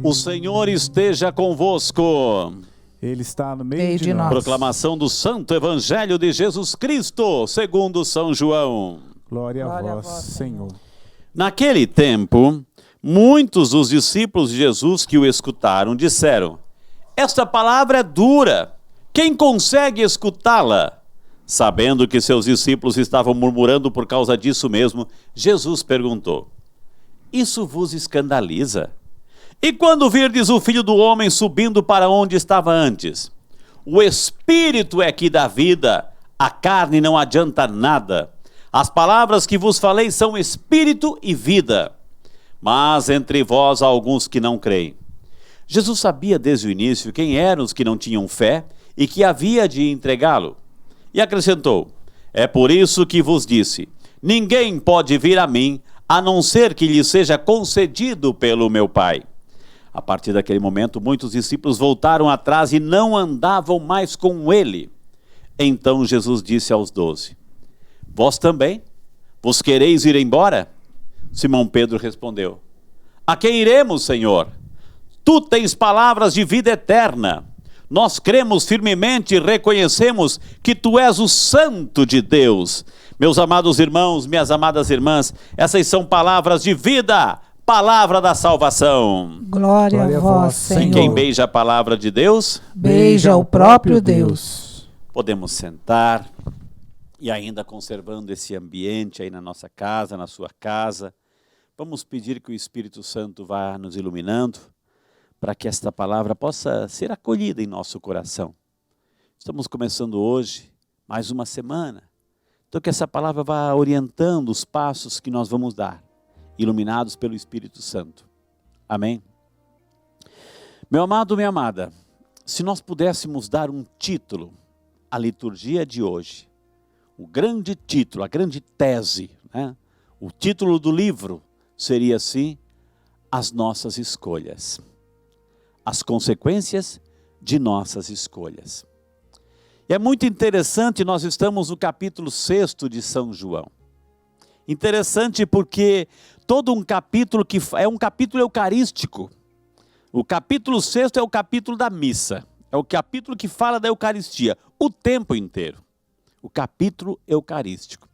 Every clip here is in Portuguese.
O Senhor esteja convosco. Ele está no meio de nós. Proclamação do Santo Evangelho de Jesus Cristo, segundo São João. Glória a vós, Senhor. Naquele tempo, muitos dos discípulos de Jesus que o escutaram disseram: esta palavra é dura, quem consegue escutá-la? Sabendo que seus discípulos estavam murmurando por causa disso mesmo, Jesus perguntou: isso vos escandaliza? E quando virdes o Filho do Homem subindo para onde estava antes? O Espírito é que dá vida, a carne não adianta nada. As palavras que vos falei são Espírito e vida. Mas entre vós há alguns que não creem. Jesus sabia desde o início quem eram os que não tinham fé e que havia de entregá-lo. E acrescentou: é por isso que vos disse, ninguém pode vir a mim, a não ser que lhe seja concedido pelo meu Pai. A partir daquele momento, muitos discípulos voltaram atrás e não andavam mais com ele. Então Jesus disse aos 12, vós também? Vos quereis ir embora? Simão Pedro respondeu, a quem iremos, Senhor? Tu tens palavras de vida eterna. Nós cremos firmemente e reconhecemos que tu és o Santo de Deus. Meus amados irmãos, minhas amadas irmãs, essas são palavras de vida, palavra da salvação. Glória a vós, Senhor. Quem beija a palavra de Deus, beija o próprio Deus. Podemos sentar e ainda conservando esse ambiente aí na nossa casa, na sua casa, vamos pedir que o Espírito Santo vá nos iluminando para que esta palavra possa ser acolhida em nosso coração. Estamos começando hoje mais uma semana, então que essa palavra vá orientando os passos que nós vamos dar, iluminados pelo Espírito Santo. Amém? Meu amado, minha amada, se nós pudéssemos dar um título à liturgia de hoje, o grande título, a grande tese, né? O título do livro seria assim, as nossas escolhas. As consequências de nossas escolhas. E é muito interessante, nós estamos no capítulo 6 de São João. Interessante porque todo um capítulo que é um capítulo eucarístico. O capítulo 6 é o capítulo da missa. É o capítulo que fala da Eucaristia, o tempo inteiro. O capítulo eucarístico.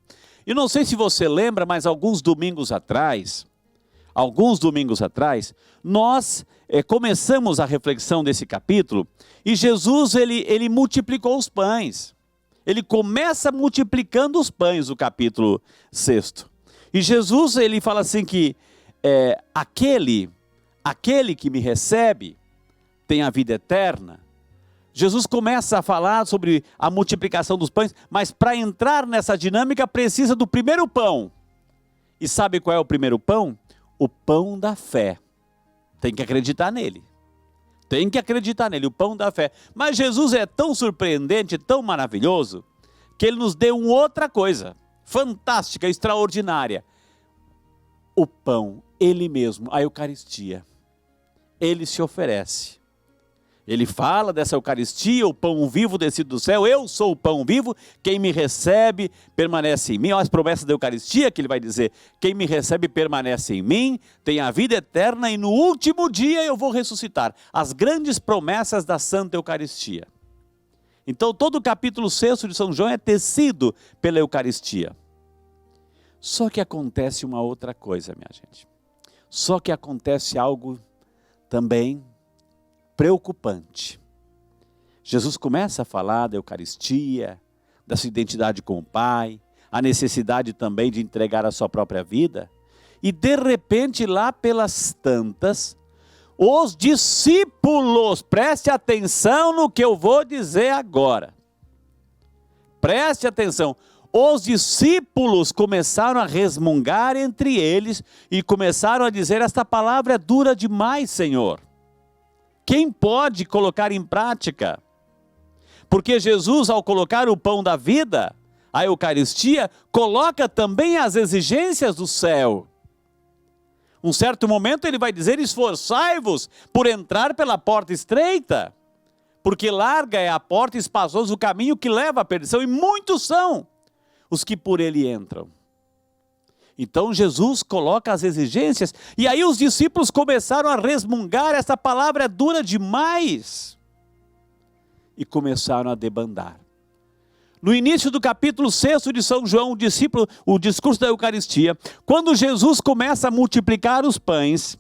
E não sei se você lembra, mas alguns domingos atrás, nós começamos a reflexão desse capítulo e Jesus ele multiplicou os pães. Ele começa multiplicando os pães, o capítulo 6. E Jesus ele fala assim que aquele que me recebe tem a vida eterna. Jesus começa a falar sobre a multiplicação dos pães, mas para entrar nessa dinâmica precisa do primeiro pão. E sabe qual é o primeiro pão? O pão da fé. Tem que acreditar nele. Tem que acreditar nele, o pão da fé. Mas Jesus é tão surpreendente, tão maravilhoso, que ele nos deu uma outra coisa, fantástica, extraordinária. O pão, ele mesmo, a Eucaristia. Ele se oferece. Ele fala dessa Eucaristia, o pão vivo descido do céu, eu sou o pão vivo, quem me recebe permanece em mim. Olha as promessas da Eucaristia que ele vai dizer, quem me recebe permanece em mim, tem a vida eterna e no último dia eu vou ressuscitar. As grandes promessas da Santa Eucaristia. Então todo o capítulo 6 de São João é tecido pela Eucaristia. Só que acontece uma outra coisa, minha gente. Só que acontece algo também preocupante. Jesus começa a falar da Eucaristia, da sua identidade com o Pai, a necessidade também de entregar a sua própria vida, e de repente lá pelas tantas, os discípulos, preste atenção no que eu vou dizer agora, preste atenção, os discípulos começaram a resmungar entre eles, e começaram a dizer, esta palavra é dura demais, Senhor. Quem pode colocar em prática? Porque Jesus, ao colocar o pão da vida, a Eucaristia, coloca também as exigências do céu. Um certo momento ele vai dizer, esforçai-vos por entrar pela porta estreita, porque larga é a porta e espaçoso o caminho que leva à perdição, e muitos são os que por ele entram. Então Jesus coloca as exigências, e aí os discípulos começaram a resmungar, essa palavra é dura demais, e começaram a debandar. No início do capítulo 6 de São João, o discurso da Eucaristia, quando Jesus começa a multiplicar os pães,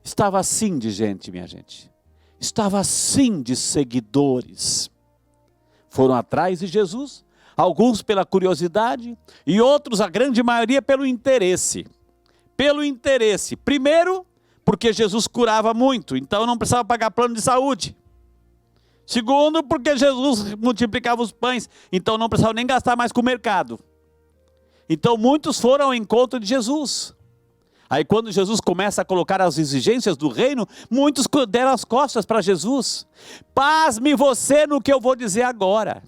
estava assim de gente, minha gente, estava assim de seguidores. Foram atrás de Jesus, alguns pela curiosidade e outros, a grande maioria, pelo interesse. Pelo interesse. Primeiro, porque Jesus curava muito, então não precisava pagar plano de saúde. Segundo, porque Jesus multiplicava os pães, então não precisava nem gastar mais com o mercado. Então muitos foram ao encontro de Jesus. Aí quando Jesus começa a colocar as exigências do reino, muitos deram as costas para Jesus. Pasme você no que eu vou dizer agora.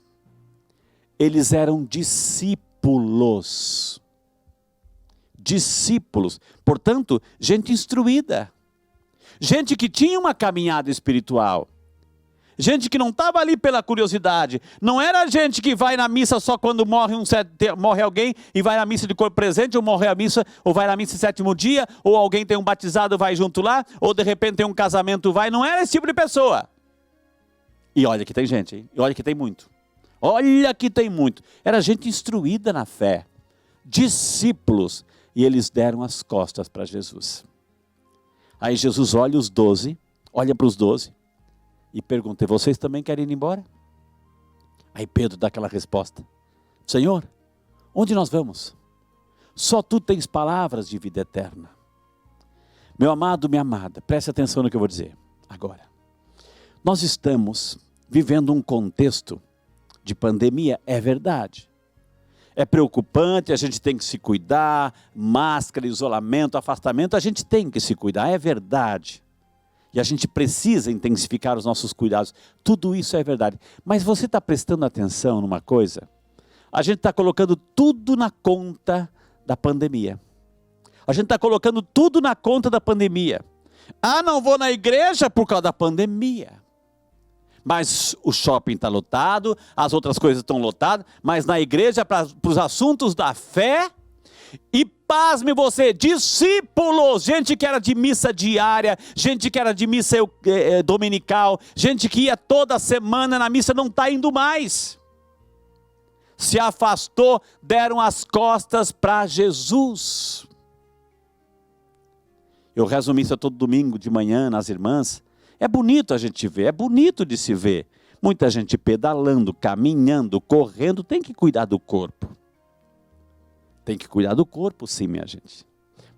Eles eram discípulos. Discípulos, portanto, gente instruída. Gente que tinha uma caminhada espiritual. Gente que não estava ali pela curiosidade. Não era gente que vai na missa só quando morre alguém e vai na missa de corpo presente, ou morre a missa, ou vai na missa de sétimo dia, ou alguém tem um batizado vai junto lá, ou de repente tem um casamento vai. Não era esse tipo de pessoa. E olha que tem gente, hein? E olha que tem muito. Olha que tem muito. Era gente instruída na fé. Discípulos. E eles deram as costas para Jesus. Aí Jesus olha os 12, olha para os 12. E pergunta, vocês também querem ir embora? Aí Pedro dá aquela resposta. Senhor, onde nós vamos? Só tu tens palavras de vida eterna. Meu amado, minha amada, preste atenção no que eu vou dizer agora. Nós estamos vivendo um contexto de pandemia, é verdade. É preocupante, a gente tem que se cuidar, máscara, isolamento, afastamento, a gente tem que se cuidar, é verdade. E a gente precisa intensificar os nossos cuidados. Tudo isso é verdade. Mas você está prestando atenção numa coisa? A gente está colocando tudo na conta da pandemia. A gente está colocando tudo na conta da pandemia. Ah, não vou na igreja por causa da pandemia. Mas o shopping está lotado, as outras coisas estão lotadas, mas na igreja, para os assuntos da fé... E pasme você, discípulos, gente que era de missa diária, gente que era de missa dominical, gente que ia toda semana na missa, não está indo mais. Se afastou, deram as costas para Jesus. Eu rezo missa todo domingo de manhã nas irmãs. É bonito a gente ver, é bonito de se ver. Muita gente pedalando, caminhando, correndo, tem que cuidar do corpo. Tem que cuidar do corpo, sim, minha gente.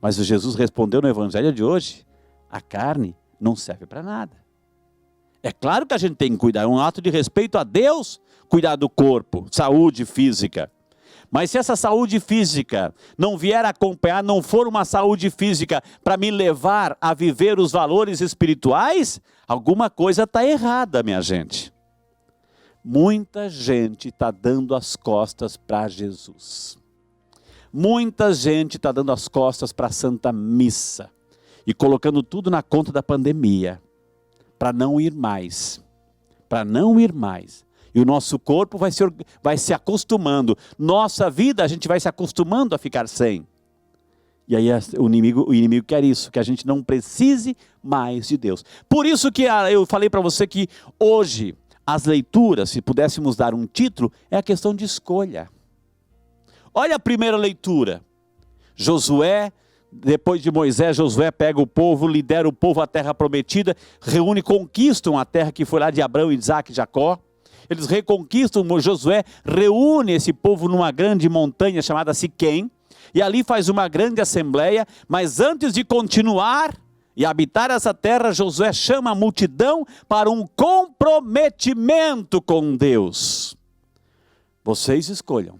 Mas o Jesus respondeu no evangelho de hoje, a carne não serve para nada. É claro que a gente tem que cuidar, é um ato de respeito a Deus, cuidar do corpo, saúde física. Mas se essa saúde física não vier acompanhar, não for uma saúde física para me levar a viver os valores espirituais, alguma coisa está errada, minha gente. Muita gente está dando as costas para Jesus. Muita gente está dando as costas para a Santa Missa e colocando tudo na conta da pandemia, para não ir mais, para não ir mais. E o nosso corpo vai se acostumando, nossa vida a gente vai se acostumando a ficar sem. E aí o inimigo quer isso, que a gente não precise mais de Deus. Por isso que eu falei para você que hoje as leituras, se pudéssemos dar um título, é a questão de escolha. Olha a primeira leitura, Josué, depois de Moisés, Josué pega o povo, lidera o povo à terra prometida, reúne, conquistam a terra que foi lá de Abraão, Isaac e Jacó. Eles reconquistam, Josué reúne esse povo numa grande montanha chamada Siquém, e ali faz uma grande assembleia, mas antes de continuar e habitar essa terra, Josué chama a multidão para um comprometimento com Deus. Vocês escolham.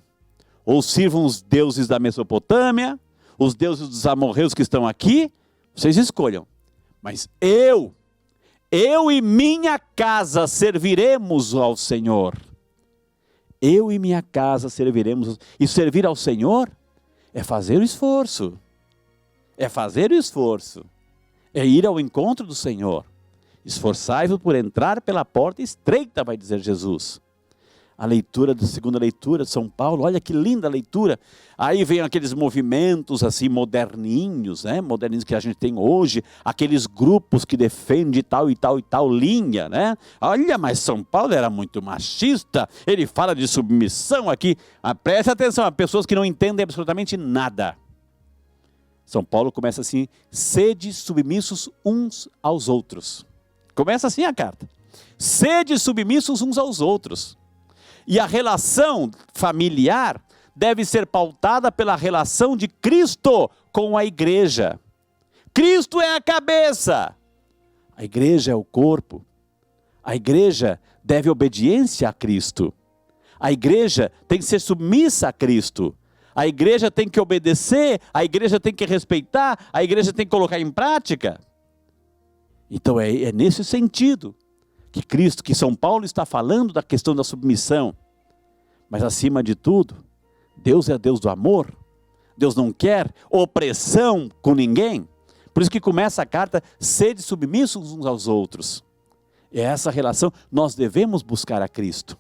Ou sirvam os deuses da Mesopotâmia, os deuses dos amorreus que estão aqui, vocês escolham. Mas eu e minha casa serviremos ao Senhor. Eu e minha casa serviremos. E servir ao Senhor é fazer o esforço. É fazer o esforço. É ir ao encontro do Senhor. Esforçai-vos por entrar pela porta estreita, vai dizer Jesus. a leitura da segunda leitura de São Paulo, olha que linda a leitura. Aí vem aqueles movimentos assim moderninhos, né? Moderninhos que a gente tem hoje, aqueles grupos que defendem tal e tal e tal linha, né? Olha, mas São Paulo era muito machista, ele fala de submissão aqui. Preste atenção, há pessoas que não entendem absolutamente nada. São Paulo começa assim: sede submissos uns aos outros. Começa assim a carta. Sede submissos uns aos outros. E a relação familiar deve ser pautada pela relação de Cristo com a igreja. Cristo é a cabeça. A igreja é o corpo. A igreja deve obediência a Cristo. A igreja tem que ser submissa a Cristo. A igreja tem que obedecer, a igreja tem que respeitar, a igreja tem que colocar em prática. Então é nesse sentido que Cristo, que São Paulo está falando da questão da submissão. Mas acima de tudo, Deus é Deus do amor. Deus não quer opressão com ninguém. Por isso que começa a carta: sede submissos uns aos outros. É essa relação, nós devemos buscar a Cristo.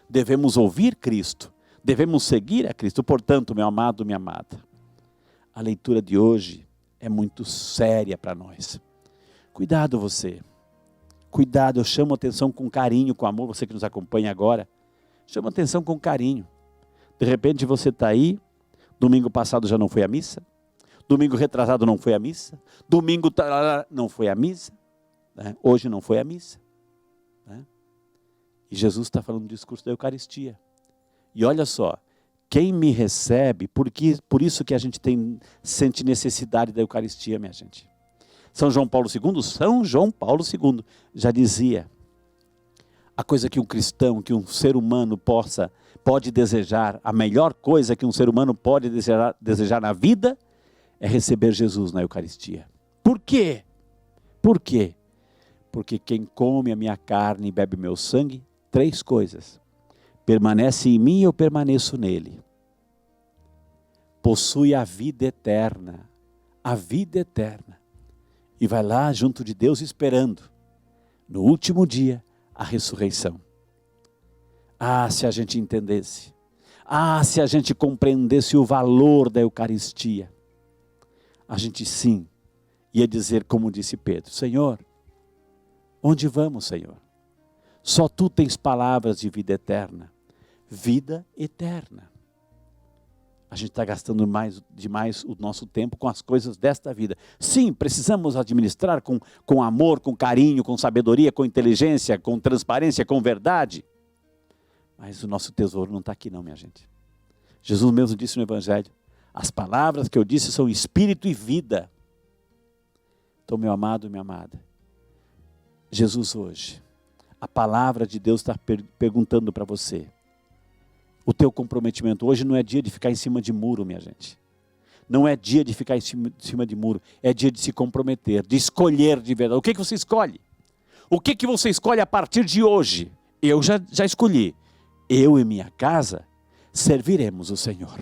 Devemos ouvir Cristo. Devemos seguir a Cristo. Portanto, meu amado, minha amada, a leitura de hoje é muito séria para nós. Cuidado você. Cuidado, eu chamo a atenção com carinho, com amor, você que nos acompanha agora. Chama atenção com carinho. De repente você está aí, domingo passado já não foi à missa, domingo retrasado não foi à missa, domingo não foi à missa, né? Hoje não foi à missa. Né? E Jesus está falando do discurso da Eucaristia. E olha só, quem me recebe, por isso que a gente sente necessidade da Eucaristia, minha gente. São João Paulo II já dizia: a coisa que um cristão, que um ser humano pode desejar, a melhor coisa que um ser humano pode desejar na vida é receber Jesus na Eucaristia. Por quê? Por quê? Porque quem come a minha carne e bebe meu sangue, 3 coisas: permanece em mim e eu permaneço nele. Possui a vida eterna, e vai lá junto de Deus esperando, no último dia, a ressurreição. Ah, se a gente entendesse, se a gente compreendesse o valor da Eucaristia, a gente sim ia dizer como disse Pedro: Senhor, onde vamos, Senhor? Só Tu tens palavras de vida eterna. Vida eterna. A gente está gastando demais o nosso tempo com as coisas desta vida. Sim, precisamos administrar com amor, com carinho, com sabedoria, com inteligência, com transparência, com verdade. Mas o nosso tesouro não está aqui não, minha gente. Jesus mesmo disse no Evangelho: as palavras que eu disse são espírito e vida. Então, meu amado, minha amada, Jesus hoje, a palavra de Deus está perguntando para você: o teu comprometimento hoje não é dia de ficar em cima de muro, minha gente. Não é dia de ficar em cima de muro, é dia de se comprometer, de escolher de verdade. O que você escolhe? O que você escolhe a partir de hoje? Eu já escolhi. Eu e minha casa serviremos o Senhor.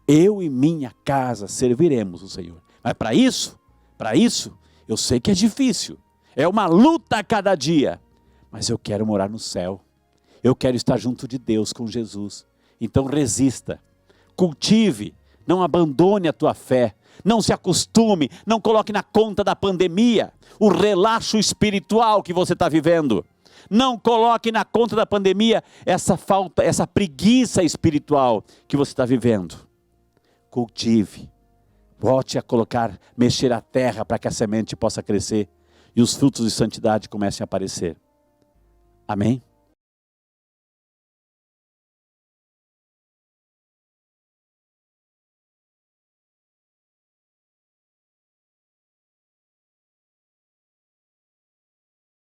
Eu e minha casa serviremos o Senhor. Mas para isso, eu sei que é difícil. É uma luta a cada dia. Mas eu quero morar no céu. Eu quero estar junto de Deus, com Jesus. Então resista, cultive, não abandone a tua fé, não se acostume, não coloque na conta da pandemia o relaxo espiritual que você está vivendo. Não coloque na conta da pandemia essa preguiça espiritual que você está vivendo. Cultive, volte a mexer a terra para que a semente possa crescer e os frutos de santidade comecem a aparecer. Amém?